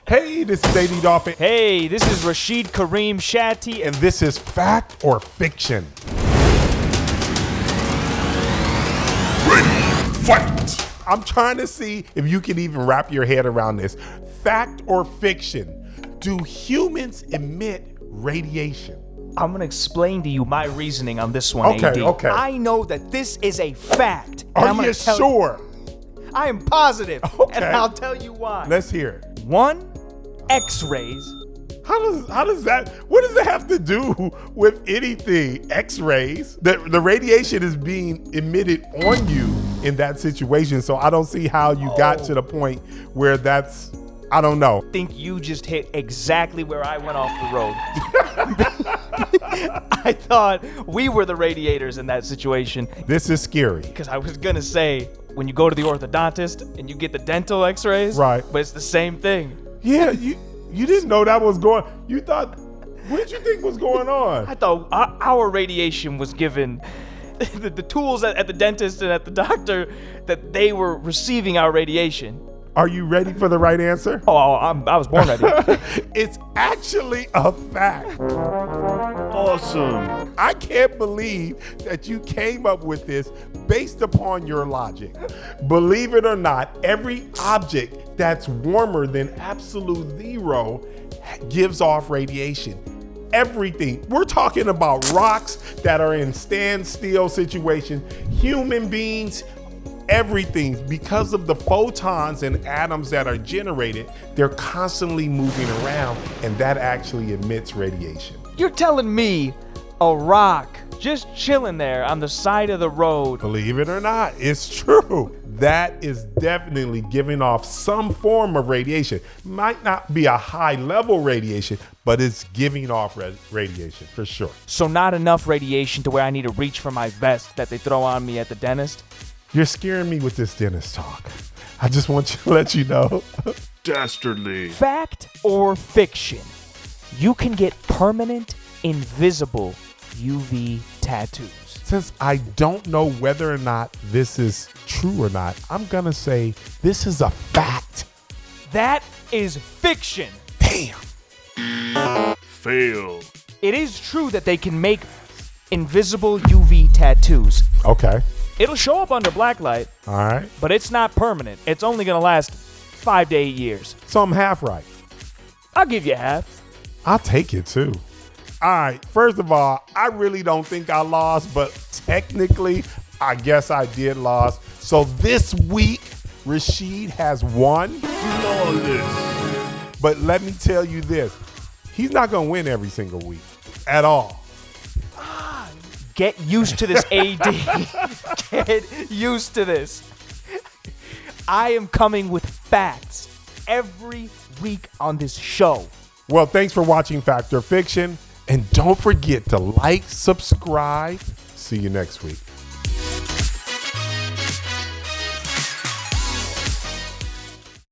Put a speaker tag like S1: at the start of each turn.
S1: Hey, this is AD Dolphin.
S2: Hey, this is Rashid Kareem Shatty.
S1: And this is Fact or Fiction.
S3: Ready, fight!
S1: I'm trying to see if you can even wrap your head around this. Fact or fiction? Do humans emit radiation?
S2: I'm going to explain to you my reasoning on this one, AD.
S1: Okay.
S2: I know that this is a fact.
S1: Are you sure?
S2: I am positive.
S1: Okay.
S2: And I'll tell you why.
S1: Let's hear it.
S2: One, X-rays.
S1: How does that, what does it have to do with anything? X-rays? The radiation is being emitted on you in that situation. So I don't see how you got to the point where that's, I don't know.
S2: I think you just hit exactly where I went off the road. I thought we were the radiators in that situation.
S1: This is scary.
S2: Because I was going to say, when you go to the orthodontist and you get the dental X-rays,
S1: right?
S2: But it's the same thing.
S1: Yeah, you didn't know that was going. You thought, what did you think was going on?
S2: I thought our radiation was given the tools at the dentist and at the doctor, that they were receiving our radiation.
S1: Are you ready for the right answer?
S2: Oh, I was born ready.
S1: It's actually a fact.
S3: Awesome.
S1: I can't believe that you came up with this based upon your logic. Believe it or not, every object that's warmer than absolute zero gives off radiation. Everything. We're talking about rocks that are in standstill situation, human beings, everything. Because of the photons and atoms that are generated, they're constantly moving around, and that actually emits radiation.
S2: You're telling me a rock just chilling there on the side of the road.
S1: Believe it or not, it's true. That is definitely giving off some form of radiation. Might not be a high level radiation, but it's giving off radiation for sure.
S2: So not enough radiation to where I need to reach for my vest that they throw on me at the dentist?
S1: You're scaring me with this dentist talk. I just want to let you know.
S3: Dastardly.
S2: Fact or fiction? You can get permanent, invisible UV tattoos.
S1: Since I don't know whether or not this is true or not, I'm gonna say this is a fact.
S2: That is fiction.
S1: Damn.
S3: Fail.
S2: It is true that they can make invisible UV tattoos.
S1: Okay.
S2: It'll show up under black light,
S1: All right.
S2: but it's not permanent. It's only gonna last 5 to 8 years.
S1: So I'm half right.
S2: I'll give you half.
S1: I'll take it too. All right. First of all, I really don't think I lost, but technically, I guess I did lose. So this week, Rashid has won.
S3: Flawless.
S1: But let me tell you this. He's not going to win every single week at all.
S2: Get used to this, AD. Get used to this. I am coming with facts every week on this show.
S1: Well, thanks for watching Fact or Fiction. And don't forget to like, subscribe. See you next week.